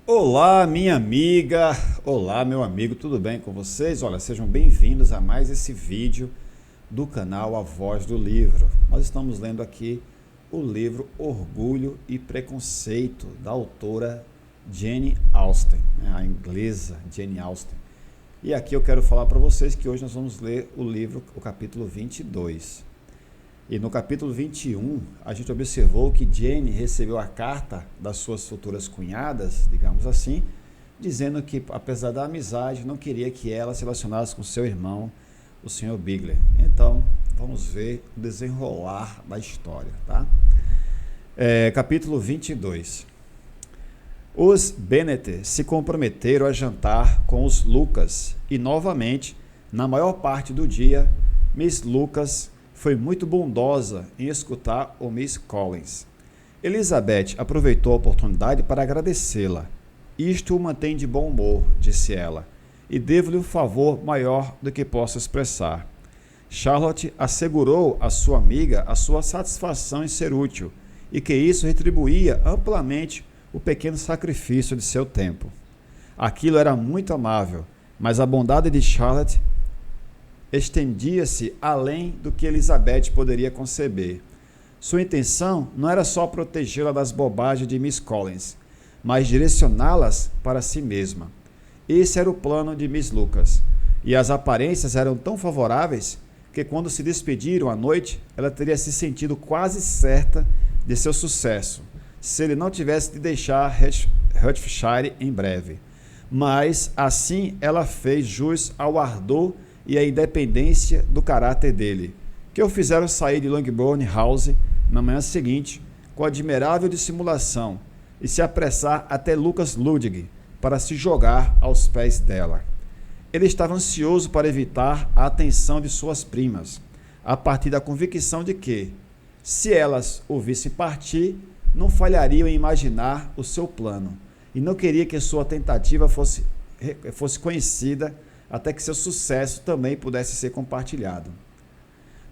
Olá, minha amiga, olá, meu amigo, tudo bem com vocês? Olha, sejam bem-vindos a mais esse vídeo do canal A Voz do Livro. Nós estamos lendo aqui o livro Orgulho e Preconceito, da autora Jane Austen, a inglesa Jane Austen. E aqui eu quero falar para vocês que hoje nós vamos ler o livro, o capítulo 22. E no capítulo 21, a gente observou que Jane recebeu a carta das suas futuras cunhadas, digamos assim, dizendo que, apesar da amizade, não queria que ela se relacionasse com seu irmão, o Sr. Bingley. Então, vamos ver o desenrolar da história, tá? Capítulo 22. Os Bennet se comprometeram a jantar com os Lucas e, novamente, na maior parte do dia, Miss Lucas foi muito bondosa em escutar o Miss Collins. Elizabeth aproveitou a oportunidade para agradecê-la. Isto o mantém de bom humor, disse ela, e devo-lhe um favor maior do que posso expressar. Charlotte assegurou à sua amiga a sua satisfação em ser útil, e que isso retribuía amplamente o pequeno sacrifício de seu tempo. Aquilo era muito amável, mas a bondade de Charlotte estendia-se além do que Elizabeth poderia conceber. Sua intenção não era só protegê-la das bobagens de Miss Collins, mas direcioná-las para si mesma. Esse era o plano de Miss Lucas, e as aparências eram tão favoráveis que, quando se despediram à noite, ela teria se sentido quase certa de seu sucesso, se ele não tivesse de deixar Hertfordshire em breve. Mas, assim, ela fez jus ao ardor e a independência do caráter dele, que o fizeram sair de Longbourn House na manhã seguinte com admirável dissimulação e se apressar até Lucas Ludwig para se jogar aos pés dela. Ele estava ansioso para evitar a atenção de suas primas, a partir da convicção de que, se elas o vissem partir, não falhariam em imaginar o seu plano, e não queria que sua tentativa fosse conhecida até que seu sucesso também pudesse ser compartilhado.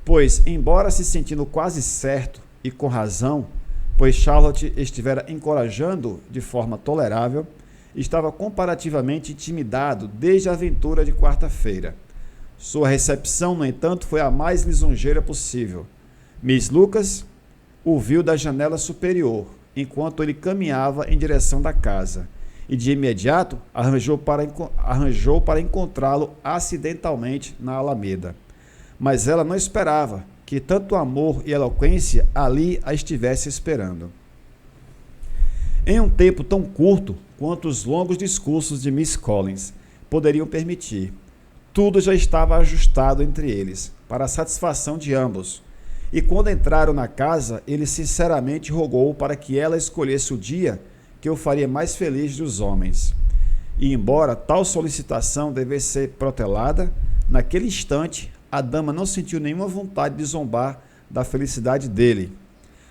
Pois, embora se sentindo quase certo, e com razão, pois Charlotte estivera encorajando de forma tolerável, estava comparativamente intimidado desde a aventura de quarta-feira. Sua recepção, no entanto, foi a mais lisonjeira possível. Miss Lucas o viu da janela superior, enquanto ele caminhava em direção da casa, e de imediato arranjou para encontrá-lo acidentalmente na Alameda. Mas ela não esperava que tanto amor e eloquência ali a estivesse esperando. Em um tempo tão curto quanto os longos discursos de Miss Collins poderiam permitir, tudo já estava ajustado entre eles, para a satisfação de ambos. E quando entraram na casa, ele sinceramente rogou para que ela escolhesse o dia que o faria mais feliz dos homens. E embora tal solicitação devesse ser protelada, naquele instante a dama não sentiu nenhuma vontade de zombar da felicidade dele.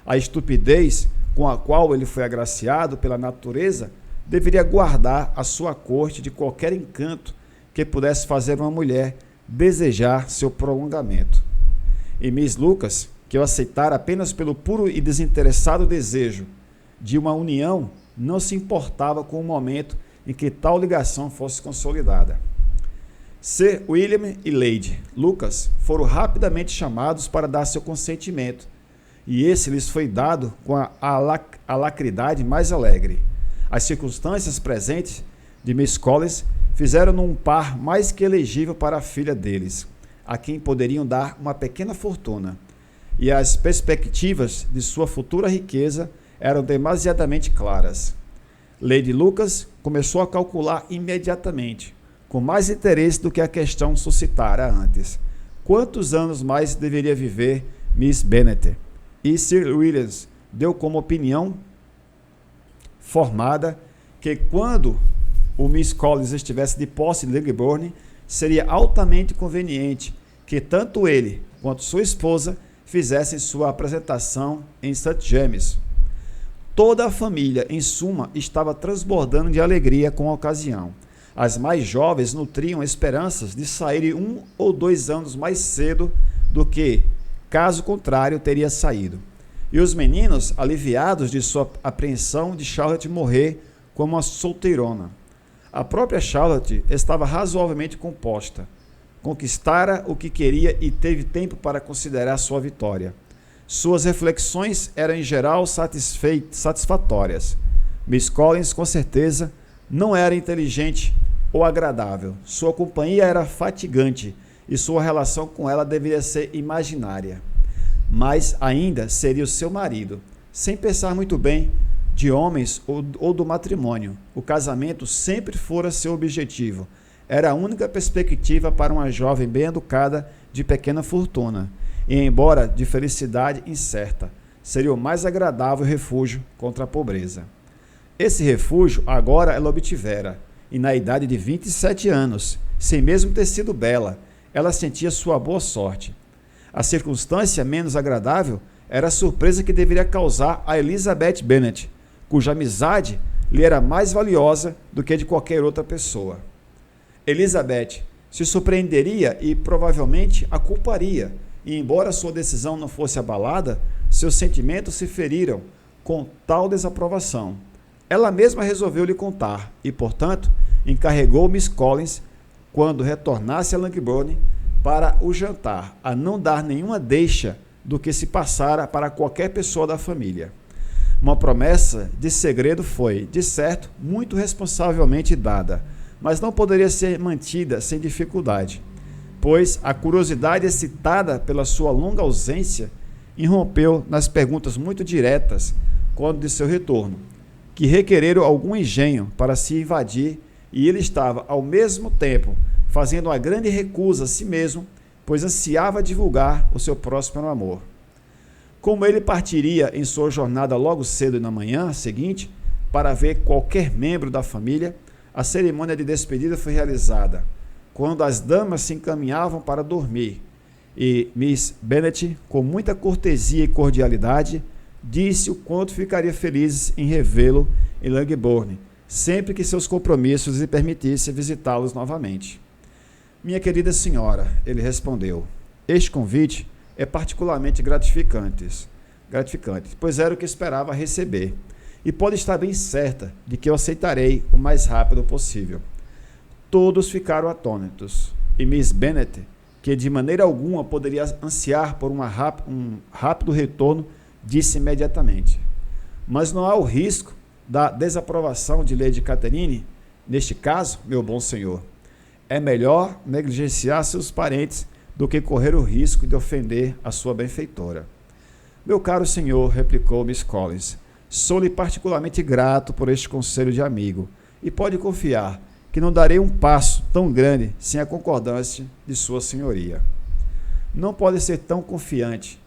A estupidez com a qual ele foi agraciado pela natureza deveria guardar a sua corte de qualquer encanto que pudesse fazer uma mulher desejar seu prolongamento. E Miss Lucas, que o aceitara apenas pelo puro e desinteressado desejo de uma união, não se importava com o momento em que tal ligação fosse consolidada. Sir William e Lady Lucas foram rapidamente chamados para dar seu consentimento, e esse lhes foi dado com a alacridade mais alegre. As circunstâncias presentes de Miss Collins fizeram-no um par mais que elegível para a filha deles, a quem poderiam dar uma pequena fortuna, e as perspectivas de sua futura riqueza eram demasiadamente claras. Lady Lucas começou a calcular imediatamente, com mais interesse do que a questão suscitara antes, quantos anos mais deveria viver Miss Bennet, e Sir Williams deu como opinião formada que, quando o Miss Collins estivesse de posse de Longbourn, seria altamente conveniente que tanto ele quanto sua esposa fizessem sua apresentação em St. James. Toda a família, em suma, estava transbordando de alegria com a ocasião. As mais jovens nutriam esperanças de saírem 1 ou 2 anos mais cedo do que, caso contrário, teria saído. E os meninos, aliviados de sua apreensão de Charlotte morrer como uma solteirona. A própria Charlotte estava razoavelmente composta. Conquistara o que queria e teve tempo para considerar sua vitória. Suas reflexões eram em geral satisfatórias. Miss Collins, com certeza, não era inteligente ou agradável. Sua companhia era fatigante e sua relação com ela deveria ser imaginária. Mas ainda seria o seu marido. Sem pensar muito bem de homens ou do matrimônio, o casamento sempre fora seu objetivo. Era a única perspectiva para uma jovem bem educada de pequena fortuna, e embora de felicidade incerta, seria o mais agradável refúgio contra a pobreza. Esse refúgio agora ela obtivera, e na idade de 27 anos, sem mesmo ter sido bela, ela sentia sua boa sorte. A circunstância menos agradável era a surpresa que deveria causar a Elizabeth Bennet, cuja amizade lhe era mais valiosa do que a de qualquer outra pessoa. Elizabeth se surpreenderia e provavelmente a culparia, e embora sua decisão não fosse abalada, seus sentimentos se feriram com tal desaprovação. Ela mesma resolveu lhe contar e, portanto, encarregou Miss Collins, quando retornasse a Langbourne para o jantar, a não dar nenhuma deixa do que se passara para qualquer pessoa da família. Uma promessa de segredo foi, de certo, muito responsavelmente dada, mas não poderia ser mantida sem dificuldade, pois a curiosidade excitada pela sua longa ausência irrompeu nas perguntas muito diretas quando de seu retorno, que requereram algum engenho para se invadir, e ele estava, ao mesmo tempo, fazendo uma grande recusa a si mesmo, pois ansiava divulgar o seu próspero amor. Como ele partiria em sua jornada logo cedo na manhã seguinte, para ver qualquer membro da família, a cerimônia de despedida foi realizada, quando as damas se encaminhavam para dormir, e Miss Bennet, com muita cortesia e cordialidade, disse o quanto ficaria feliz em revê-lo em Langbourne, sempre que seus compromissos lhe permitissem visitá-los novamente. Minha querida senhora, ele respondeu, este convite é particularmente gratificante, pois era o que esperava receber, e pode estar bem certa de que eu aceitarei o mais rápido possível. Todos ficaram atônitos, e Miss Bennet, que de maneira alguma poderia ansiar por um rápido retorno, disse imediatamente, mas não há o risco da desaprovação de Lady Catherine? Neste caso, meu bom senhor, é melhor negligenciar seus parentes do que correr o risco de ofender a sua benfeitora. Meu caro senhor, replicou Miss Collins, sou-lhe particularmente grato por este conselho de amigo, e pode confiar que não darei um passo tão grande sem a concordância de sua senhoria. Não pode ser tão confiante.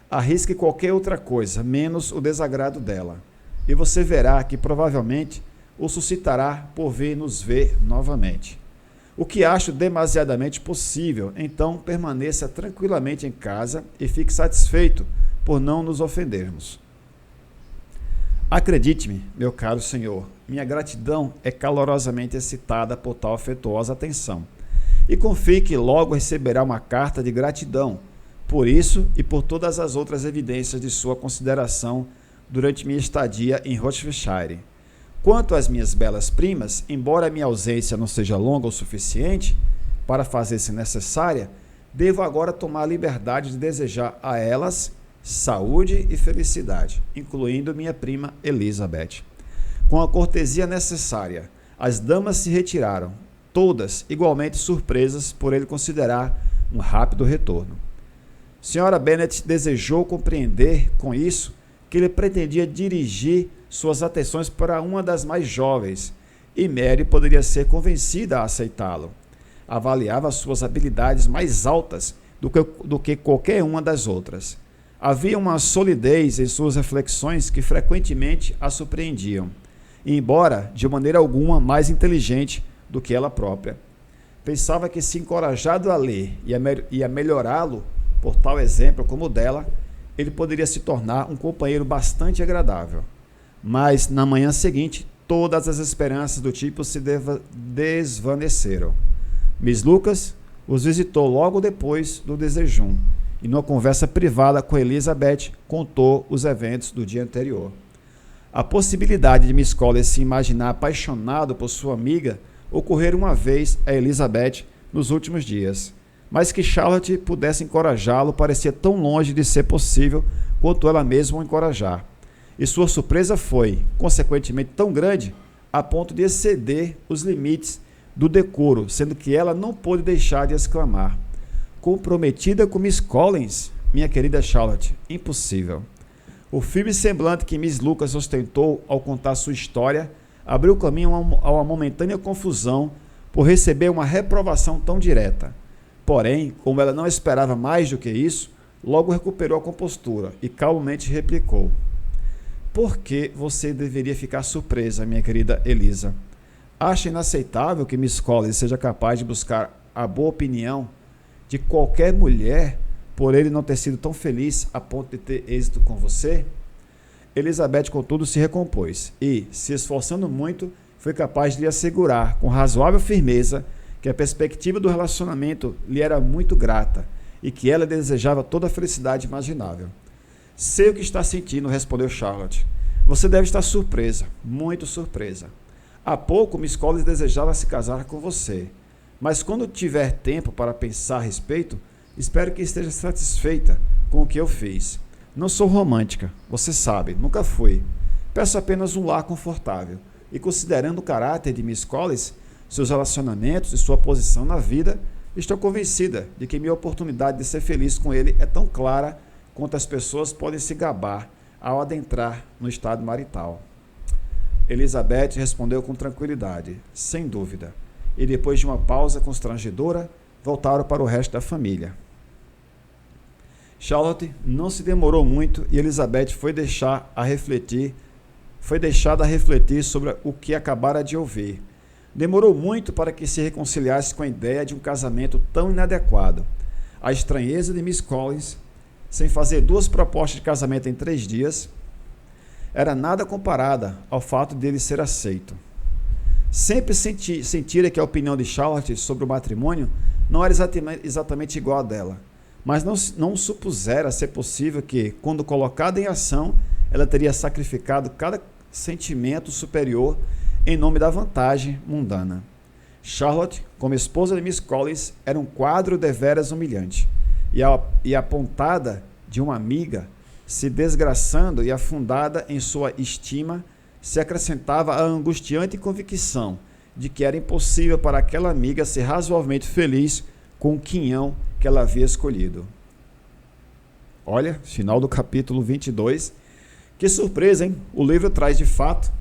Arrisque qualquer outra coisa, menos o desagrado dela, e você verá que provavelmente o suscitará por vir nos ver novamente. O que acho demasiadamente possível, então permaneça tranquilamente em casa e fique satisfeito por não nos ofendermos. Acredite-me, meu caro senhor, minha gratidão é calorosamente excitada por tal afetuosa atenção, e confie que logo receberá uma carta de gratidão por isso e por todas as outras evidências de sua consideração durante minha estadia em Rochefoucauld. Quanto às minhas belas primas, embora minha ausência não seja longa o suficiente para fazer-se necessária, devo agora tomar a liberdade de desejar a elas saúde e felicidade, incluindo minha prima Elizabeth. Com a cortesia necessária, as damas se retiraram, todas igualmente surpresas por ele considerar um rápido retorno. Senhora Bennet desejou compreender com isso que ele pretendia dirigir suas atenções para uma das mais jovens, e Mary poderia ser convencida a aceitá-lo. Avaliava suas habilidades mais altas do que qualquer uma das outras. Havia uma solidez em suas reflexões que frequentemente a surpreendiam, embora de maneira alguma mais inteligente do que ela própria. Pensava que, se encorajado a ler e a melhorá-lo por tal exemplo como o dela, ele poderia se tornar um companheiro bastante agradável. Mas, na manhã seguinte, todas as esperanças do tipo se desvaneceram. Miss Lucas os visitou logo depois do desjejum, e numa conversa privada com Elizabeth, contou os eventos do dia anterior. A possibilidade de Miss Collins se imaginar apaixonado por sua amiga ocorreu uma vez a Elizabeth nos últimos dias, mas que Charlotte pudesse encorajá-lo parecia tão longe de ser possível quanto ela mesma o encorajar. E sua surpresa foi, consequentemente, tão grande a ponto de exceder os limites do decoro, sendo que ela não pôde deixar de exclamar: comprometida com Miss Collins, minha querida Charlotte, impossível. O firme semblante que Miss Lucas ostentou ao contar sua história abriu caminho a uma momentânea confusão por receber uma reprovação tão direta. Porém, como ela não esperava mais do que isso, logo recuperou a compostura e calmamente replicou: por que você deveria ficar surpresa, minha querida Elisa? Acha inaceitável que Miss Collins seja capaz de buscar a boa opinião de qualquer mulher por ele não ter sido tão feliz a ponto de ter êxito com você? Elizabeth, contudo, se recompôs e, se esforçando muito, foi capaz de lhe assegurar, com razoável firmeza, que a perspectiva do relacionamento lhe era muito grata e que ela desejava toda a felicidade imaginável. Sei o que está sentindo, respondeu Charlotte. Você deve estar surpresa, muito surpresa. Há pouco Miss Collins desejava se casar com você, mas quando tiver tempo para pensar a respeito, espero que esteja satisfeita com o que eu fiz. Não sou romântica, você sabe, nunca fui. Peço apenas um lar confortável. E considerando o caráter de Miss Collins, seus relacionamentos e sua posição na vida, estou convencida de que minha oportunidade de ser feliz com ele é tão clara quanto as pessoas podem se gabar ao adentrar no estado marital. Elizabeth respondeu com tranquilidade, sem dúvida, e depois de uma pausa constrangedora, voltaram para o resto da família. Charlotte não se demorou muito e Elizabeth foi deixada a refletir sobre o que acabara de ouvir. Demorou muito para que se reconciliasse com a ideia de um casamento tão inadequado. A estranheza de Miss Collins, sem fazer 2 propostas de casamento em 3 dias, era nada comparada ao fato de ele ser aceito. Sempre sentira que a opinião de Charlotte sobre o matrimônio não era exatamente igual à dela, mas não supusera ser possível que, quando colocada em ação, ela teria sacrificado cada sentimento superior em nome da vantagem mundana. Charlotte, como esposa de Miss Collins, era um quadro deveras humilhante, e a pontada de uma amiga, se desgraçando e afundada em sua estima, se acrescentava a angustiante convicção de que era impossível para aquela amiga ser razoavelmente feliz com o quinhão que ela havia escolhido. Olha, final do capítulo 22. Que surpresa, hein? O livro traz, de fato,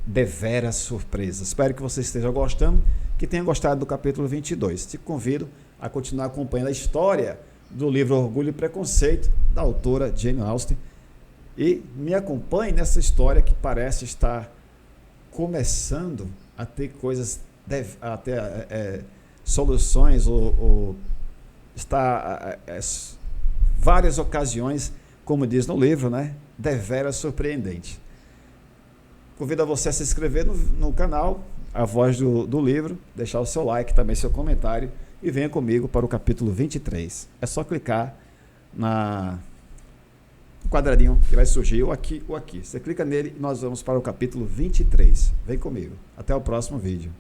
deveras surpresas. Espero que você esteja gostando, que tenha gostado do capítulo 22. Te convido a continuar acompanhando a história do livro Orgulho e Preconceito, da autora Jane Austen, e me acompanhe nessa história que parece estar começando a ter coisas, a ter soluções, ou está várias ocasiões, como diz no livro, né? Deveras surpreendente. Convido a você a se inscrever no canal, A Voz do Livro, deixar o seu like, também seu comentário, e venha comigo para o capítulo 23. É só clicar no quadradinho que vai surgir, ou aqui ou aqui. Você clica nele e nós vamos para o capítulo 23. Vem comigo. Até o próximo vídeo.